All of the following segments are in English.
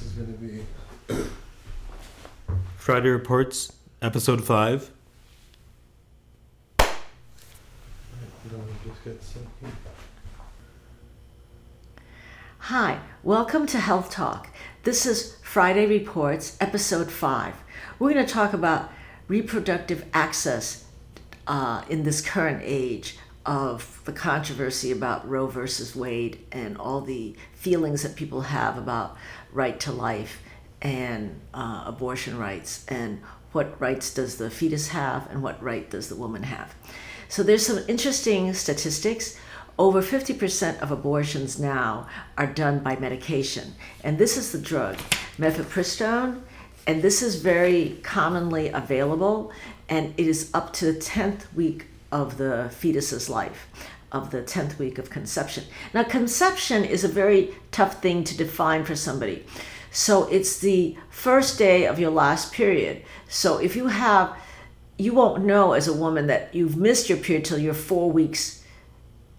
this is going to be. Friday Reports, Episode 5. Hi, welcome to Health Talk. This is Friday Reports, Episode 5. We're going to talk about reproductive access in this current age of the controversy about Roe versus Wade and all the feelings that people have about right to life and abortion rights, and what rights does the fetus have and what right does the woman have. So there's some interesting statistics. Over 50% of abortions now are done by medication, and this is the drug, mifepristone, and this is very commonly available, and it is up to the 10th week of the fetus's life, of the 10th week of conception. Now, conception is a very tough thing to define for somebody. So it's the first day of your last period. So if you won't know as a woman that you've missed your period till you're 4 weeks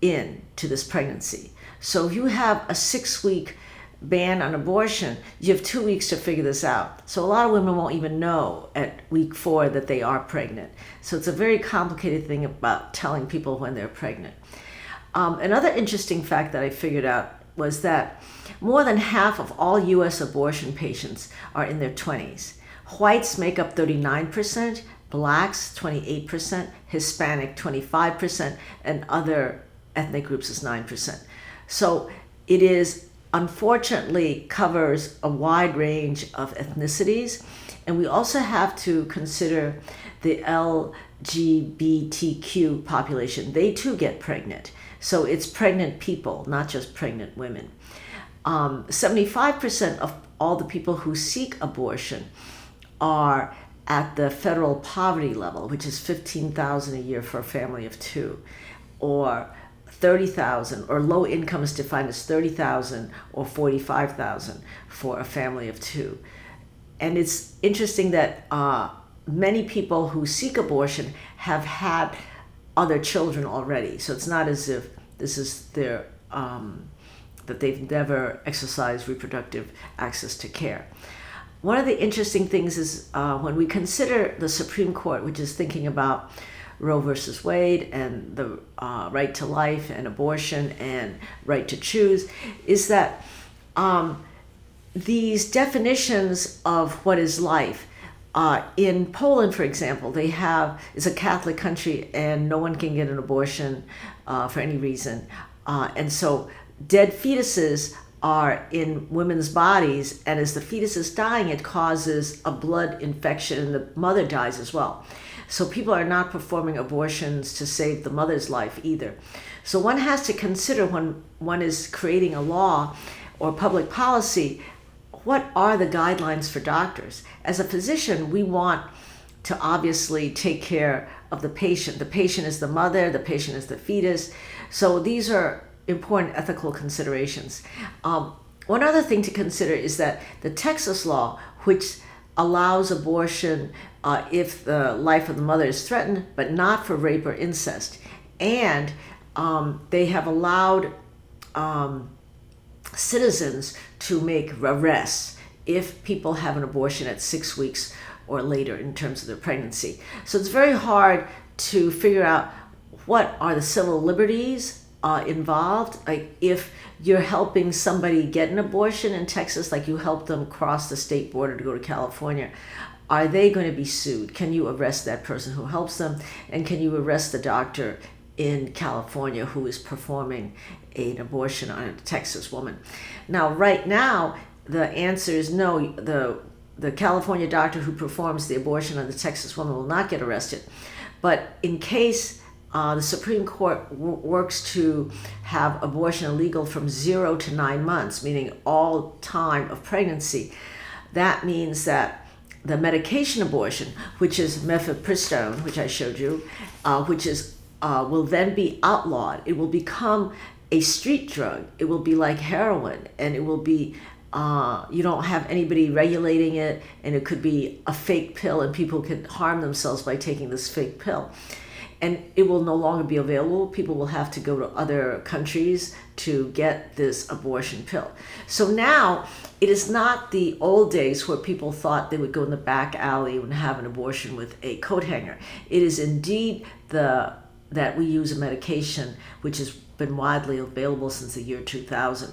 in to this pregnancy. So if you have a 6-week ban on abortion, you have 2 weeks to figure this out. So a lot of women won't even know at week 4 that they are pregnant. So it's a very complicated thing about telling people when they're pregnant. Another interesting fact that I figured out was that more than half of all U.S. abortion patients are in their 20s. Whites make up 39%, blacks 28%, Hispanic 25%, and other ethnic groups is 9%. So it is unfortunately covers a wide range of ethnicities, and we also have to consider the LGBTQ population. They too get pregnant. So it's pregnant people, not just pregnant women. 75% of all the people who seek abortion are at the federal poverty level, which is $15,000 a year for a family of 2, or $30,000, or low income is defined as $30,000 or $45,000 for a family of 2. And it's interesting that many people who seek abortion have had other children already. So it's not as if this is their that they've never exercised reproductive access to care. One of the interesting things is when we consider the Supreme Court, which is thinking about Roe versus Wade and the right to life and abortion and right to choose, is that these definitions of what is life, in Poland, for example, it's a Catholic country and no one can get an abortion for any reason. And so dead fetuses are in women's bodies, and as the fetus is dying, it causes a blood infection and the mother dies as well. So people are not performing abortions to save the mother's life either. So one has to consider when one is creating a law or public policy, what are the guidelines for doctors? As a physician, we want to obviously take care of the patient. The patient is the mother, the patient is the fetus. So these are important ethical considerations. One other thing to consider is that the Texas law, which allows abortion if the life of the mother is threatened, but not for rape or incest. And they have allowed citizens to make arrests if people have an abortion at 6 weeks or later in terms of their pregnancy. So it's very hard to figure out what are the civil liberties involved. Like if you're helping somebody get an abortion in Texas, like you help them cross the state border to go to California, are they going to be sued? Can you arrest that person who helps them? And can you arrest the doctor in California who is performing an abortion on a Texas woman? Now, right now, the answer is no. The California doctor who performs the abortion on the Texas woman will not get arrested. But in case the Supreme Court works to have abortion illegal from 0 to 9 months, meaning all time of pregnancy, that means that the medication abortion, which is mifepristone, which I showed you, which is will then be outlawed. It will become a street drug. It will be like heroin, and it will be you don't have anybody regulating it, and it could be a fake pill, and people could harm themselves by taking this fake pill. And it will no longer be available. People will have to go to other countries to get this abortion pill. So now it is not the old days where people thought they would go in the back alley and have an abortion with a coat hanger. It is indeed that we use a medication which has been widely available since the year 2000.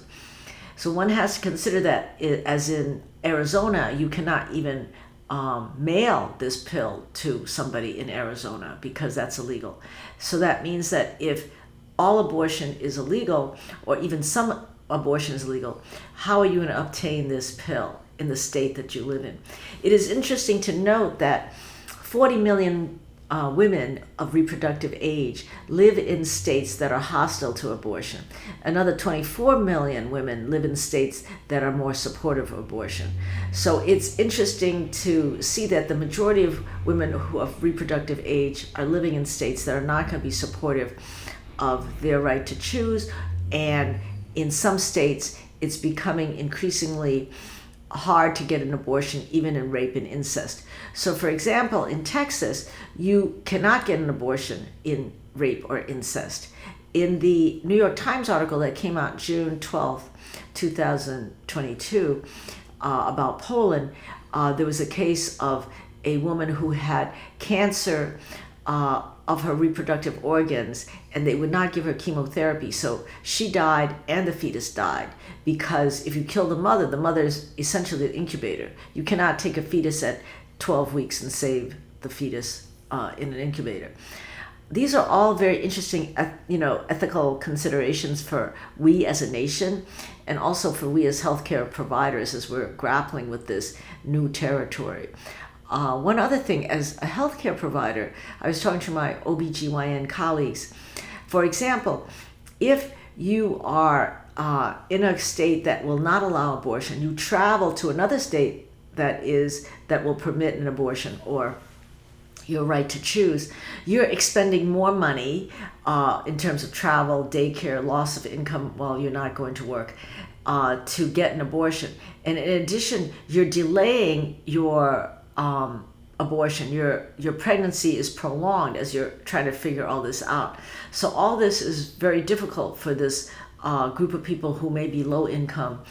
So one has to consider that, as in Arizona, you cannot even mail this pill to somebody in Arizona because that's illegal. So that means that if all abortion is illegal, or even some abortion is illegal, how are you going to obtain this pill in the state that you live in? It is interesting to note that 40 million women of reproductive age live in states that are hostile to abortion. Another 24 million women live in states that are more supportive of abortion. So it's interesting to see that the majority of women who of reproductive age are living in states that are not going to be supportive of their right to choose, and in some states it's becoming increasingly hard to get an abortion, even in rape and incest. So for example, in Texas, you cannot get an abortion in rape or incest. In the New York Times article that came out June 12th, 2022, about Poland, there was a case of a woman who had cancer of her reproductive organs, and they would not give her chemotherapy. So she died and the fetus died, because if you kill the mother is essentially the incubator. You cannot take a fetus at 12 weeks and save the fetus in an incubator. These are all very interesting, ethical considerations for we as a nation, and also for we as healthcare providers as we're grappling with this new territory. One other thing, as a healthcare provider, I was talking to my OBGYN colleagues. For example, if you are in a state that will not allow abortion, you travel to another state that will permit an abortion, or your right to choose, you're expending more money in terms of travel, daycare, loss of income while you're not going to work to get an abortion. And in addition, you're delaying your abortion. Your pregnancy is prolonged as you're trying to figure all this out. So all this is very difficult for this group of people who may be low income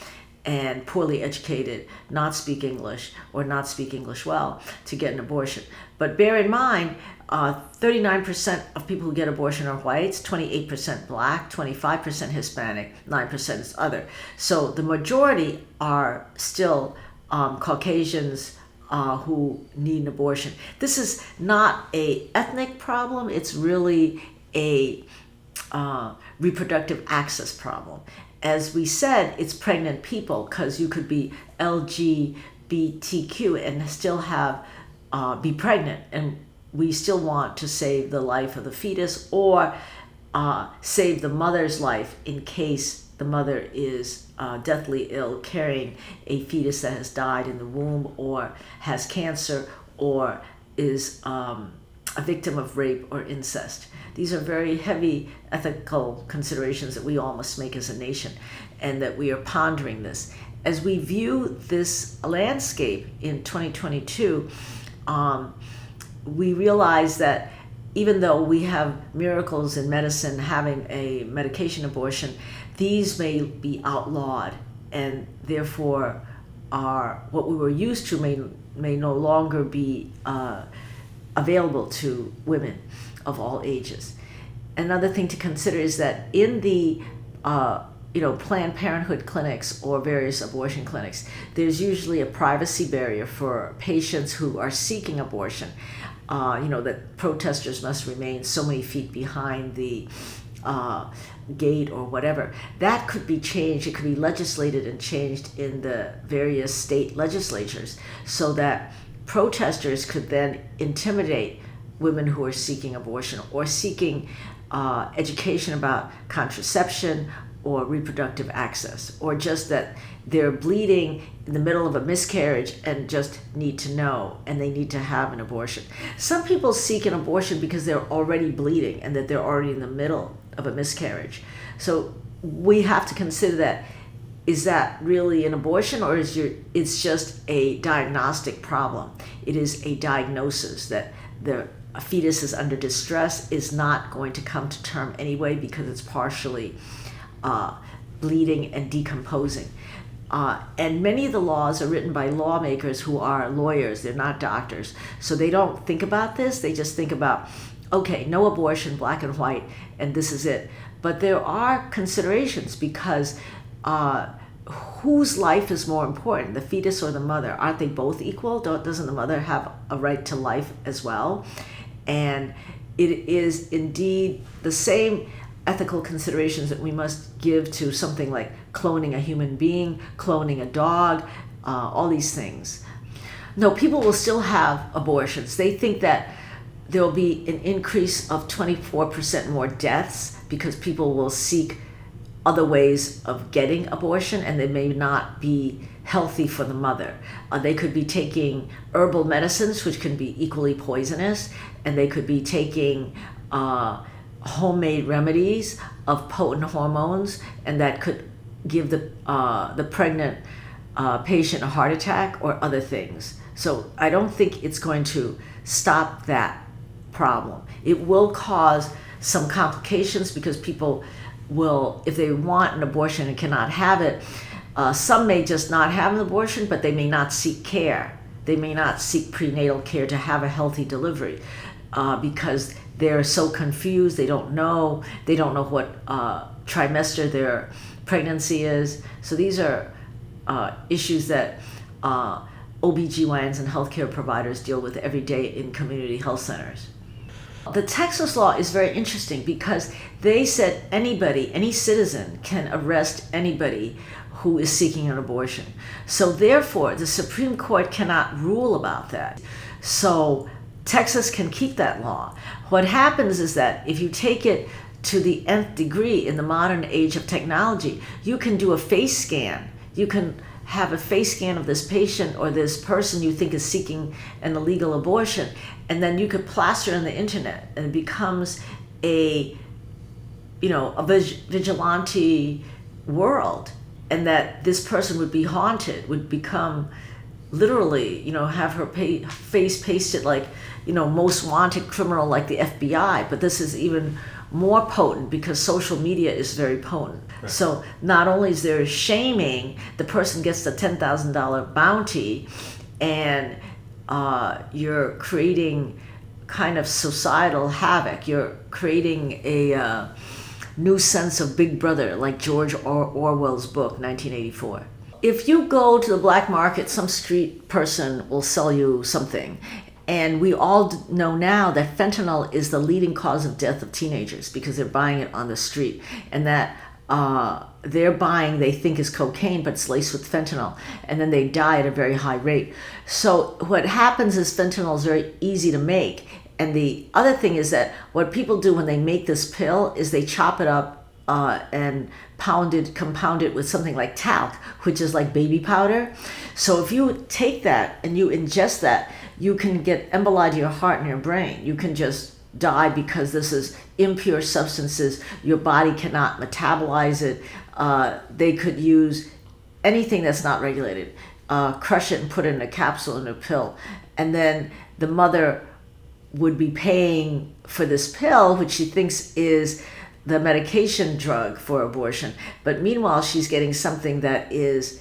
and poorly educated, not speak English, or not speak English well, to get an abortion. But bear in mind, 39% of people who get abortion are whites, 28% black, 25% Hispanic, 9% is other. So the majority are still Caucasians who need an abortion. This is not an ethnic problem, it's really a reproductive access problem. As we said, it's pregnant people, because you could be LGBTQ and still be pregnant, and we still want to save the life of the fetus, or save the mother's life in case the mother is deathly ill, carrying a fetus that has died in the womb, or has cancer, or is a victim of rape or incest. These are very heavy ethical considerations that we all must make as a nation, and that we are pondering this. As we view this landscape in 2022, we realize that even though we have miracles in medicine having a medication abortion, these may be outlawed, and therefore what we were used to may no longer be available to women of all ages. Another thing to consider is that in the Planned Parenthood clinics or various abortion clinics, there's usually a privacy barrier for patients who are seeking abortion. That protesters must remain so many feet behind the gate or whatever. That could be changed. It could be legislated and changed in the various state legislatures, so that protesters could then intimidate women who are seeking abortion, or seeking education about contraception or reproductive access, or just that they're bleeding in the middle of a miscarriage and just need to know, and they need to have an abortion. Some people seek an abortion because they're already bleeding and that they're already in the middle of a miscarriage. So we have to consider that. Is that really an abortion, or it's just a diagnostic problem? It is a diagnosis that a fetus is under distress, is not going to come to term anyway because it's partially bleeding and decomposing. And many of the laws are written by lawmakers who are lawyers. They're not doctors. So they don't think about this. They just think about, okay, no abortion, black and white, and this is it. But there are considerations because whose life is more important, the fetus or the mother? Aren't they both equal? Doesn't the mother have a right to life as well? And it is indeed the same ethical considerations that we must give to something like cloning a human being, cloning a dog, all these things. No, people will still have abortions. They think that there will be an increase of 24% more deaths because people will seek other ways of getting abortion, and they may not be healthy for the mother. They could be taking herbal medicines, which can be equally poisonous, and they could be taking homemade remedies of potent hormones, and that could give the pregnant patient a heart attack or other things. So I don't think it's going to stop that problem. It will cause some complications because people will, if they want an abortion and cannot have it, some may just not have an abortion, but they may not seek care. They may not seek prenatal care to have a healthy delivery because they're so confused. They don't know what trimester their pregnancy is. So these are issues that OBGYNs and healthcare providers deal with every day in community health centers. The Texas law is very interesting because they said anybody, any citizen, can arrest anybody who is seeking an abortion. So therefore, the Supreme Court cannot rule about that. So Texas can keep that law. What happens is that if you take it to the nth degree in the modern age of technology, you can do a face scan. You can have a face scan of this patient or this person you think is seeking an illegal abortion, and then you could plaster it on the internet, and it becomes a vigilante world, and that this person would be haunted, would become literally, have her face pasted like, most wanted criminal like the FBI. But this is even more potent because social media is very potent. Right. So not only is there shaming, the person gets the $10,000 bounty, and you're creating kind of societal havoc. You're creating a new sense of Big Brother, like George Orwell's book, 1984. If you go to the black market, some street person will sell you something. And we all know now that fentanyl is the leading cause of death of teenagers because they're buying it on the street. And that they're buying, they think is cocaine, but it's laced with fentanyl. And then they die at a very high rate. So what happens is fentanyl is very easy to make. And the other thing is that what people do when they make this pill is they chop it up and compound it with something like talc, which is like baby powder. So if you take that and you ingest that, you can get emboli to your heart and your brain. You can just die because this is impure substances. Your body cannot metabolize it. They could use anything that's not regulated, crush it and put it in a capsule, in a pill. And then the mother would be paying for this pill, which she thinks is the medication drug for abortion. But meanwhile, she's getting something that is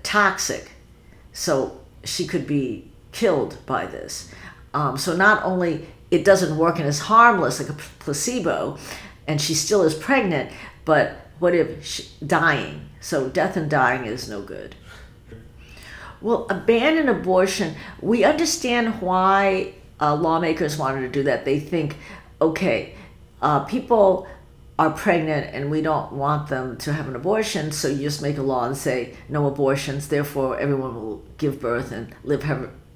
toxic. So she could be killed by this. So not only it doesn't work and is harmless like a placebo, and she still is pregnant, but what if dying? So death and dying is no good. Well, abandon abortion, we understand why lawmakers wanted to do that. They think, okay, people are pregnant and we don't want them to have an abortion, so you just make a law and say no abortions, therefore everyone will give birth and live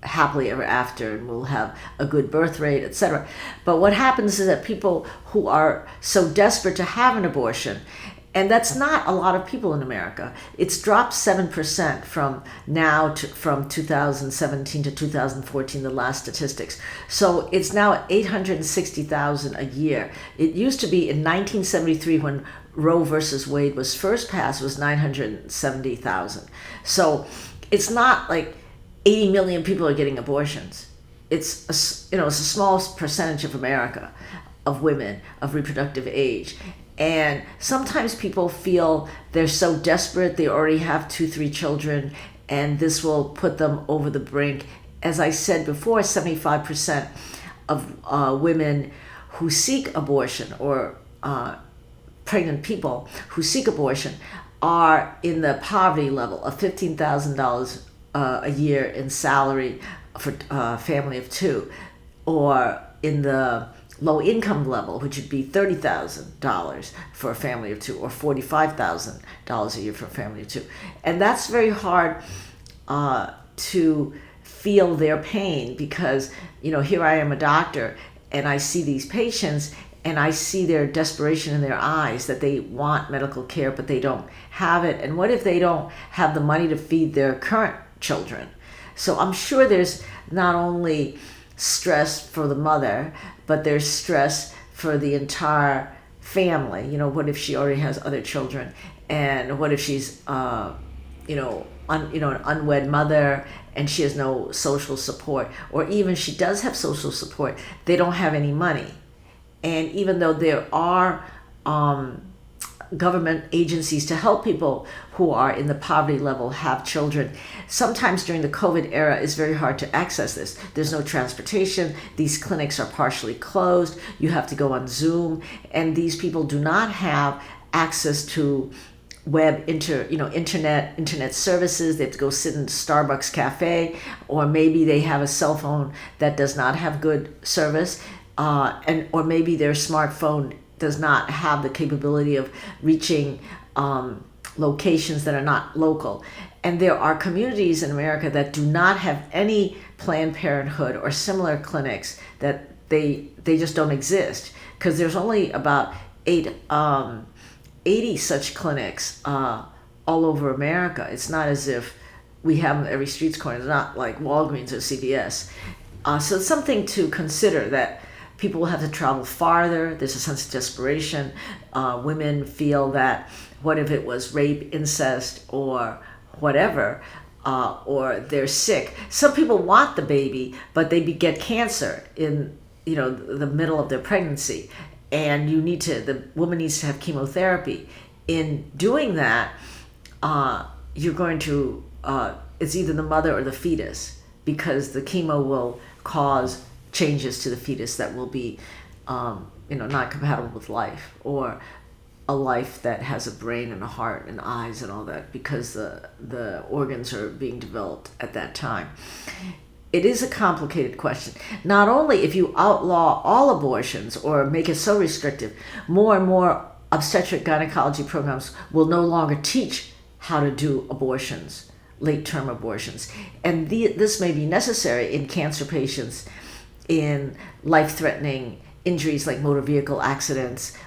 happily ever after, and we'll have a good birth rate, etc. But what happens is that people who are so desperate to have an abortion, and that's not a lot of people in America. It's dropped 7% from 2017 to 2014, the last statistics. So it's now 860,000 a year. It used to be in 1973 when Roe versus Wade was first passed, was 970,000. So it's not like 80 million people are getting abortions. It's a small percentage of America, of women of reproductive age. And sometimes people feel they're so desperate, they already have 2, 3 children, and this will put them over the brink. As I said before, 75% of women who seek abortion, or pregnant people who seek abortion, are in the poverty level of $15,000 a year in salary for a family of 2, or in the low income level, which would be $30,000 for a family of 2, or $45,000 a year for a family of 2. And that's very hard to feel their pain, because here I am, a doctor, and I see these patients, and I see their desperation in their eyes, that they want medical care but they don't have it. And what if they don't have the money to feed their current children? So I'm sure there's not only stress for the mother, but there's stress for the entire family. What if she already has other children, and what if she's an unwed mother, and she has no social support, or even she does have social support, they don't have any money. And even though there are government agencies to help people who are in the poverty level have children, sometimes during the COVID era it's very hard to access this. There's no transportation. These clinics are partially closed. You have to go on Zoom, and these people do not have access to internet services. They have to go sit in Starbucks cafe, or maybe they have a cell phone that does not have good service, or maybe their smartphone does not have the capability of reaching locations that are not local. And there are communities in America that do not have any Planned Parenthood or similar clinics, that they just don't exist, because there's only about 80 such clinics all over America. It's not as if we have them at every street's corner. It's not like Walgreens or CVS. So it's something to consider, that people will have to travel farther. There's a sense of desperation. Women feel that, what if it was rape, incest, or whatever, or they're sick. Some people want the baby, but they get cancer in the middle of their pregnancy, and the woman needs to have chemotherapy. In doing that, you're going to it's either the mother or the fetus, because the chemo will cause changes to the fetus that will be not compatible with life, or a life that has a brain and a heart and eyes and all that, because the organs are being developed at that time. It is a complicated question. Not only if you outlaw all abortions or make it so restrictive, more and more obstetric gynecology programs will no longer teach how to do abortions, late-term abortions. And this may be necessary in cancer patients, in life-threatening injuries like motor vehicle accidents,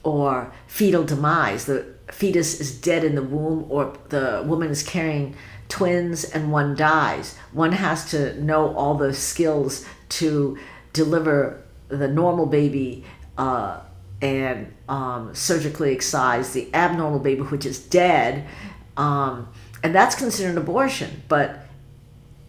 or fetal demise. The fetus is dead in the womb, or the woman is carrying twins and one dies. One has to know all the skills to deliver the normal baby and surgically excise the abnormal baby, which is dead, and that's considered an abortion. But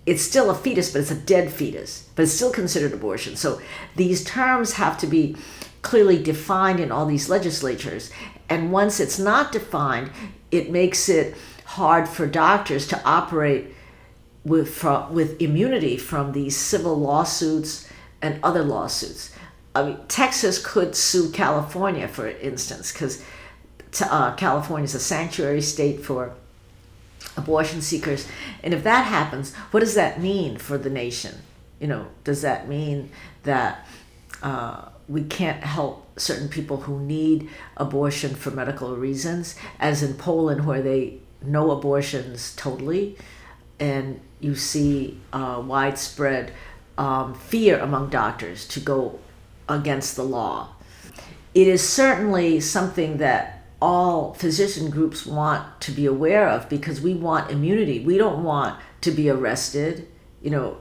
it's still a fetus, but it's a dead fetus, but it's still considered abortion. So these terms have to be clearly defined in all these legislatures. And once it's not defined, it makes it hard for doctors to operate with immunity from these civil lawsuits and other lawsuits. I mean, Texas could sue California, for instance, because California is a sanctuary state for abortion seekers. And if that happens, what does that mean for the nation? Does that mean that we can't help certain people who need abortion for medical reasons, as in Poland, where they no abortions totally, and you see widespread fear among doctors to go against the law? It is certainly something that all physician groups want to be aware of, because we want immunity. We don't want to be arrested.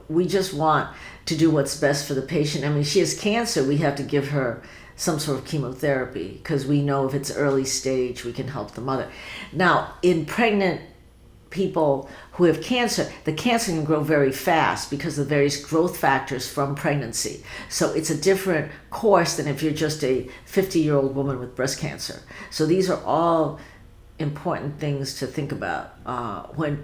We just want to do what's best for the patient. I mean, if she has cancer, we have to give her some sort of chemotherapy, because we know if it's early stage, we can help the mother. Now, in pregnant people who have cancer, the cancer can grow very fast because of various growth factors from pregnancy. So it's a different course than if you're just a 50-year-old woman with breast cancer. So these are all important things to think about when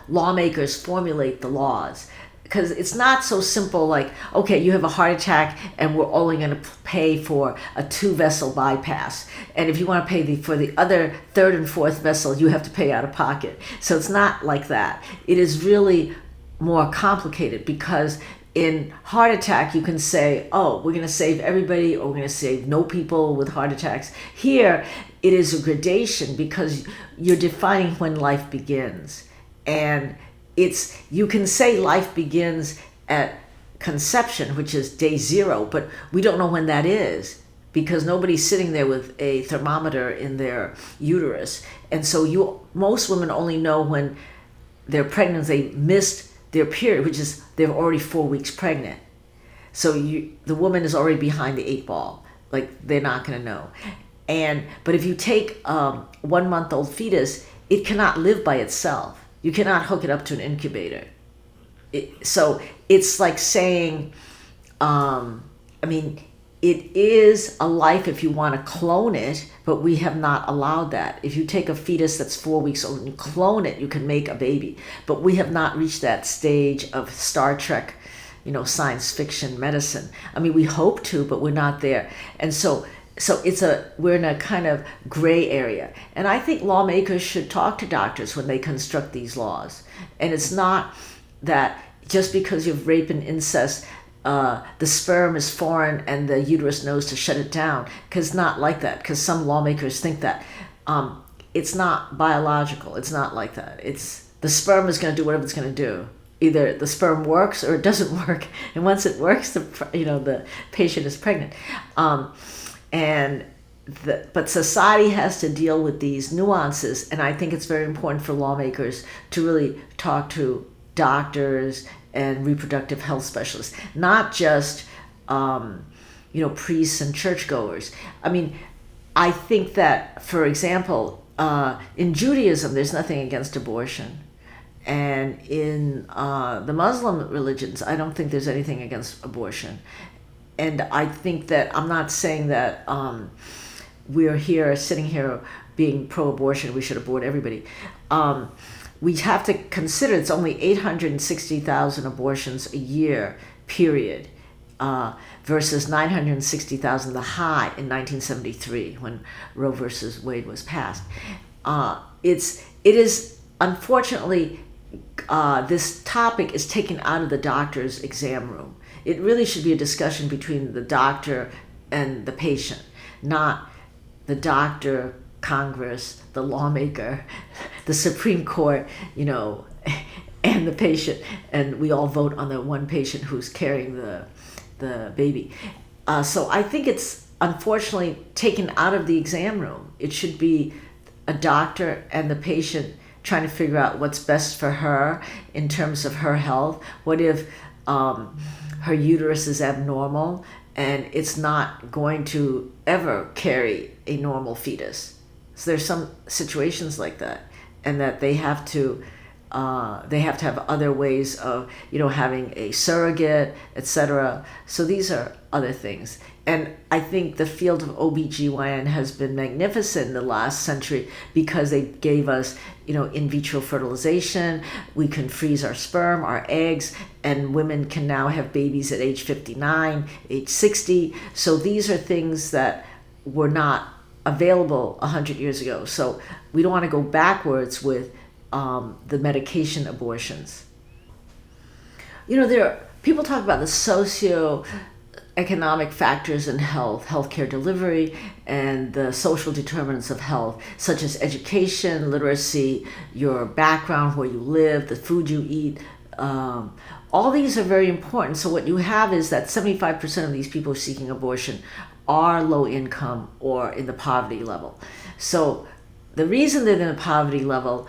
lawmakers formulate the laws. Because it's not so simple like, okay, you have a heart attack and we're only going to pay for a 2-vessel bypass. And if you want to pay for the other 3rd and 4th vessel, you have to pay out of pocket. So it's not like that. It is really more complicated because in heart attack, you can say, oh, we're going to save everybody or we're going to save no people with heart attacks. Here, it is a gradation because you're defining when life begins. And you can say life begins at conception, which is day 0, but we don't know when that is because nobody's sitting there with a thermometer in their uterus. And so most women only know when they're pregnant, they missed their period, which is they're already 4 weeks pregnant. So the woman is already behind the 8 ball. Like, they're not going to know. But if you take 1-month-old fetus, it cannot live by itself. You cannot hook it up to an incubator. So it's like saying, it is a life if you want to clone it, but we have not allowed that. If you take a fetus that's 4 weeks old and you clone it, you can make a baby. But we have not reached that stage of Star Trek, science fiction medicine. We hope to, but we're not there. And so we're in a kind of gray area. And I think lawmakers should talk to doctors when they construct these laws. And it's not that just because you have rape and incest, the sperm is foreign and the uterus knows to shut it down. Because it's not like that. Because some lawmakers think that. It's not biological. It's not like that. The sperm is going to do whatever it's going to do. Either the sperm works or it doesn't work. And once it works, the patient is pregnant. But society has to deal with these nuances, and I think it's very important for lawmakers to really talk to doctors and reproductive health specialists, not just priests and churchgoers. I think that, for example, in Judaism, there's nothing against abortion, and in the Muslim religions, I don't think there's anything against abortion. And I think that I'm not saying that we're sitting here being pro-abortion, we should abort everybody. We have to consider it's only 860,000 abortions a year, period, versus 960,000, the high in 1973 when Roe versus Wade was passed. It is unfortunately this topic is taken out of the doctor's exam room. It really should be a discussion between the doctor and the patient, not the doctor, Congress, the lawmaker, the Supreme Court, and the patient. And we all vote on the one patient who's carrying the baby. So I think it's unfortunately taken out of the exam room. It should be a doctor and the patient trying to figure out what's best for her in terms of her health. What if her uterus is abnormal and it's not going to ever carry a normal fetus? So there's some situations like that, and that they have to have other ways of having a surrogate, etc. So these are other things. And I think the field of OBGYN has been magnificent in the last century because they gave us, in vitro fertilization. We can freeze our sperm, our eggs, and women can now have babies at age 59, age 60. So these are things that were not available 100 years ago. So we don't want to go backwards with the medication abortions. People talk about the socioeconomic factors in healthcare delivery, and the social determinants of health, such as education, literacy, your background, where you live, the food you eat. All these are very important. So what you have is that 75% of these people seeking abortion are low income or in the poverty level. So the reason they're in the poverty level,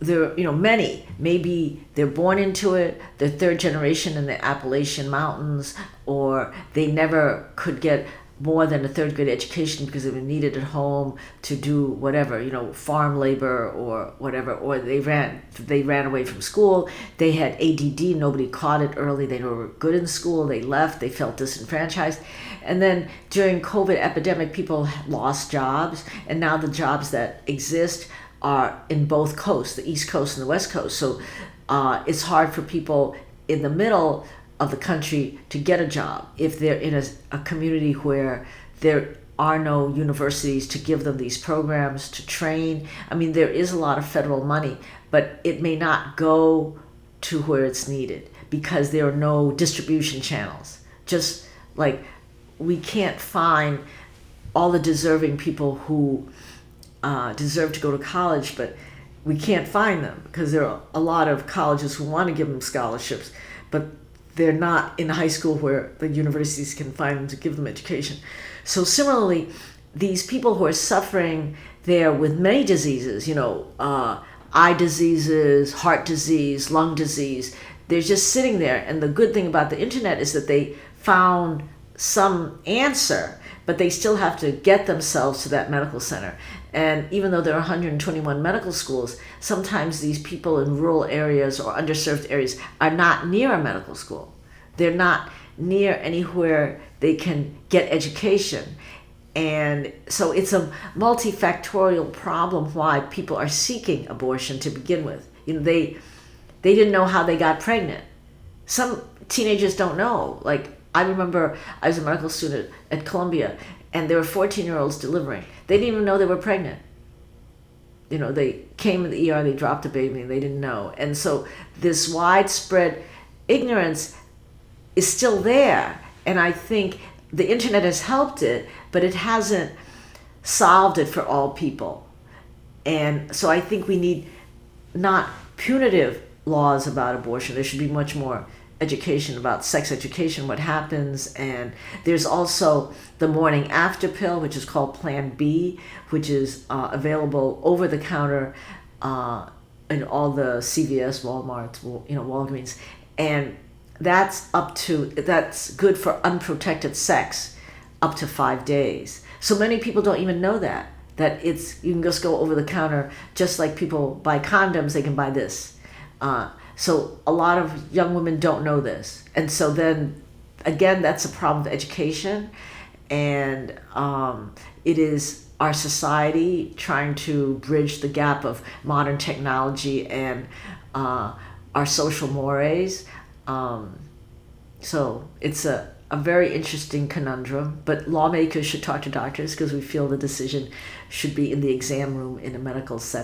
many, maybe they're born into it, they're third generation in the Appalachian Mountains, or they never could get more than a third grade education because they were needed at home to do whatever, farm labor or whatever, or they ran away from school. They had ADD, nobody caught it early, they were good in school, they left, they felt disenfranchised. And then during COVID epidemic, people lost jobs, and now the jobs that exist are in both coasts, the East Coast and the West Coast. So it's hard for people in the middle of the country to get a job if they're in a community where there are no universities to give them these programs to train. I mean, there is a lot of federal money, but it may not go to where it's needed because there are no distribution channels. Just like we can't find all the deserving people who deserve to go to college, but we can't find them because there are a lot of colleges who want to give them scholarships, but they're not in high school where the universities can find them to give them education. So similarly, these people who are suffering there with many diseases, eye diseases, heart disease, lung disease, they're just sitting there. And the good thing about the internet is that they found some answer, but they still have to get themselves to that medical center. And even though there are 121 medical schools, sometimes these people in rural areas or underserved areas are not near a medical school. They're not near anywhere they can get education. And so it's a multifactorial problem why people are seeking abortion to begin with. They didn't know how they got pregnant. Some teenagers don't know. Like, I remember I was a medical student at Columbia, and there were 14-year-olds delivering. They didn't even know they were pregnant. They came in the ER, they dropped a baby, and they didn't know. And so this widespread ignorance is still there. And I think the internet has helped it, but it hasn't solved it for all people. And so I think we need not punitive laws about abortion. There should be much more education about sex education, what happens. And there's also the morning after pill, which is called Plan B, which is available over the counter in all the CVS, Walmart, Walgreens. And that's good for unprotected sex up to 5 days. So many people don't even know that you can just go over the counter, just like people buy condoms, they can buy this. So a lot of young women don't know this. And so then, again, that's a problem of education. And it is our society trying to bridge the gap of modern technology and our social mores. So it's a very interesting conundrum. But lawmakers should talk to doctors because we feel the decision should be in the exam room in a medical setting.